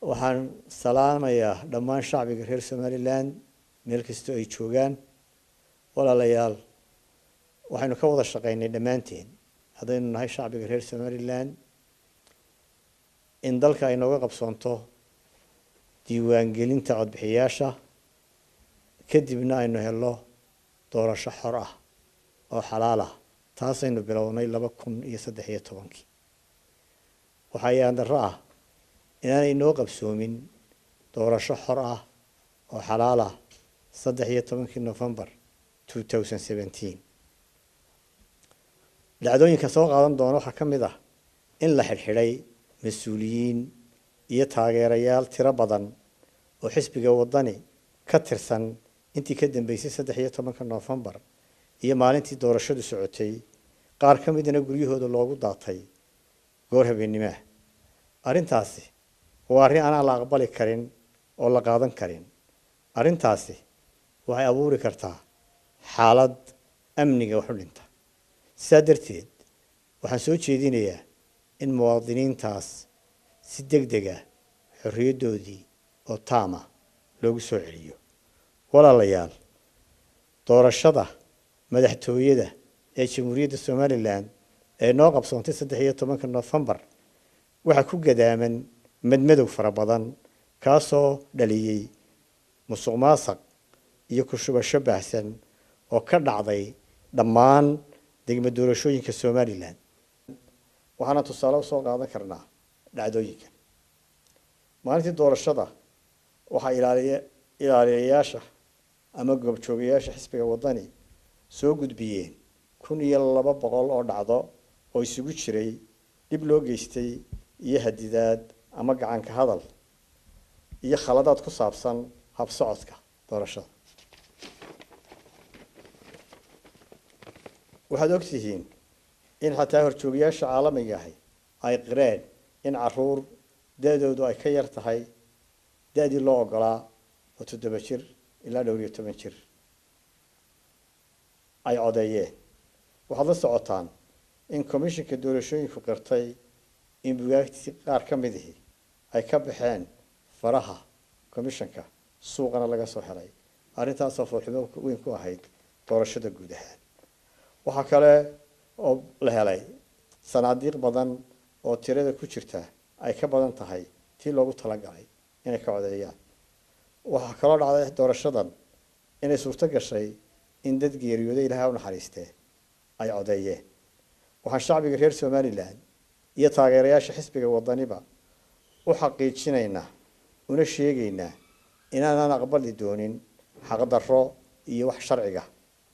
waxaan salaamayaa dhammaan shacbiga reer Somaliland meel kasta ay joogaan walaalayaal waxaynu ka wada shaqeynay dhamaanteen hadaynu nahay shacbiga reer Somaliland in dalka ay nooga qabsoonto diiwaan gelinta codbixiyaasha kadibna aynu helo doorasho xor ah oo xalaal ah taasaynu bilownay 2013 waxa ay darro ah inaanay noo qabsoomin doorasho xor ah oo xalaal ah 13 November 2017 dhacdooyinka soo qaadan doona waxa ka mid ah in la xirxiray mas'uuliyiin iyo taageerayaal tiro badan oo xisbiga wadani ka tirsan intii ka dambeysay 13 November iyo maalintii doorashadu socotay qaar ka midna guryahooda loogu daatay goor habeenimo arrintaasi waa arrin aan la aqbali karin oo la qaadan karin arrintaasi waxay abuuri kartaa xaalad amniga wax u dhinta sidaa darteed waxaan soo jeedinayaa in muwaadiniintaas si degdeg ah xorriyadoodii oo taama loogu soo celiyo walaalayaal doorashada madaxtooyada ee Jamhuuriyadda Somaliland ee noo qabsoontay 13 November waxa ku gadaaman madmadow fara badan kaasoo dhaliyay musuqmaasuq iyo ku shubasho baahsan oo ka dhacday dhammaan degmo doorashooyinka Somaliland waxaana tusaale soo qaadan karnaa dhacdooyinka maalintii doorashada waxa ilaaliyayaasha ama goobjoogayaasha xisbiga wadani soo gudbiyeen 1200 oo dhacdo oo isugu jiray dib loo geystay iyo hadidaad ama gacan ka hadal iyo khaladaad ku saabsan hab socodka doorashada waxaad ogtihiin in xataa horjoogayaasha caalamiga ah ay qireen in caruur da'doodu ay ka yar tahay da'dii loo ogolaa oo 7 jir ilaa 12 jir ay codeeyeen waxaad la socotaan in komishanka doorashooyinku qirtay in buugaagtii qaar ka mid ah ay ka baxeen faraha komishanka suuqana laga soo helay arrintaas oo foolxumo weyn ku ahayd doorashada guud ahaan waxa kale oo la helay sanaadiiq badan oo tirada ku jirta ay ka badan tahay tii loogu talagalay inay ka codeeyaan waxa kale oo dhacday doorashadan inay suurto gashay in dad geeriyooday Ilaahay u naxariistay ay codeeyeen waxaan shacbiga reer Somaliland iyo taageerayaasha xisbiga wadaniba u xaqiijinaynaa una sheegaynaa inaan aqbali doonin xaq darro iyo wax sharciga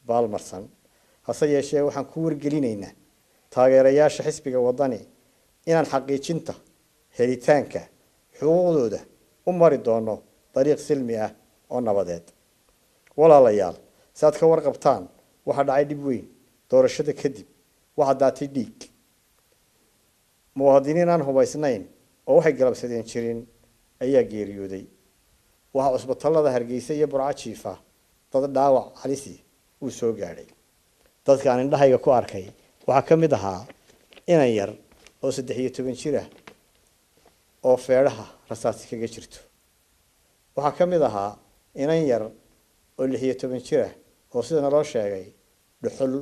baalmarsan hase yeeshee waxaan ku wargelinaynaa taageerayaasha xisbiga wadani inaan xaqiijinta helitaanka xuquuqdooda u mari doono dariiq silmi ah oo nabadeed walaalayaal saad ka warqabtaan waxa dhacay dib weyn doorashada kadib waxa daatay dhiig muwaadiniin aan hubaysnayn oo waxay galabsadeen jirin ayaa geeriyooday waxa cusbitaalada Hargeysa iyo Burco jiifa dad dhaawac halisi uu soo gaadhay dadka aan indhahayga ku arkay waxa ka mid ahaa inan yar oo 13 jir ah oo feeraha rasaas kaga jirto waxa ka mid ahaa inan yar oo 16 jir ah oo sida loo sheegay dhuxul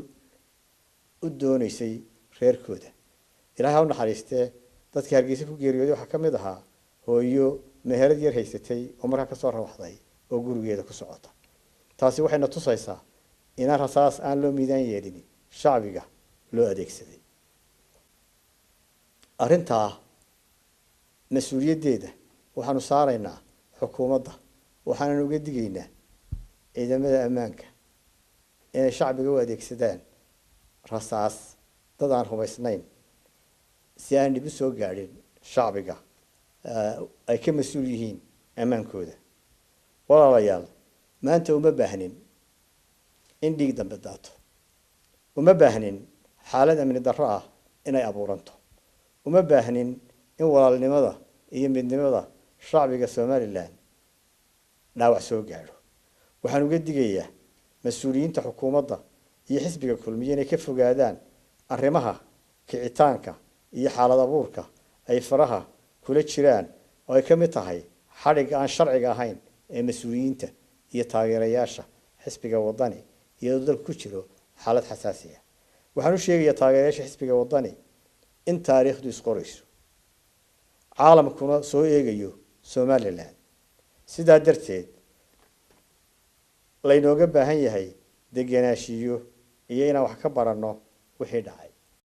u doonaysay reerkooda Ilaahay u naxariistay dadka Hargeysa ku geeriyooday waxa ka mid ahaa hooyo meherad yar haysatay oo markaa ka soo rawaxday oo gurigeeda ku socota taasi waxayna tusaysaa in rasaas aan loo miidaan yeelin shacbiga loo adeegsaday arrintaa mas'uuliyadeeda waxaanu saaraynaa xukuumadda waxaanu uga digaynaa ciidamada ammaanka inay shacbiga u adeegsadaan rasaas dad aan hubaysnayn si aan dib u soo gaadhin shacbiga ay ka mas'uul yihiin ammaankooda walaalayaal maanta uma baahnin in dhiig dambe daato uma baahnin xaalad amni darro ah inay abuuranto uma baahnin in walaalnimada iyo midnimada shacbiga Somaliland dhaawac soo gaadho waxaan uga digayaa mas'uuliyiinta xukuumadda iyo xisbiga kulmiye inay ka fogaadaan arrimaha kicitaanka iyo xaalad abuurka ay faraha kula jiraan oo ay ka mid tahay xadhigga aan sharciga ahayn ee mas-uuliyiinta iyo taageerayaasha xisbiga wadani iyadoo dalku ku jiro xaalad xasaasi ah. waxaan u sheegayaa taageerayaasha xisbiga wadani in taariikhdu isqorayso caalamkuna soo eegayo somaliland sidaa darteed laynooga baahan yahay degenaanshiyo iyo inaan wax ka baranno wixii dhacay.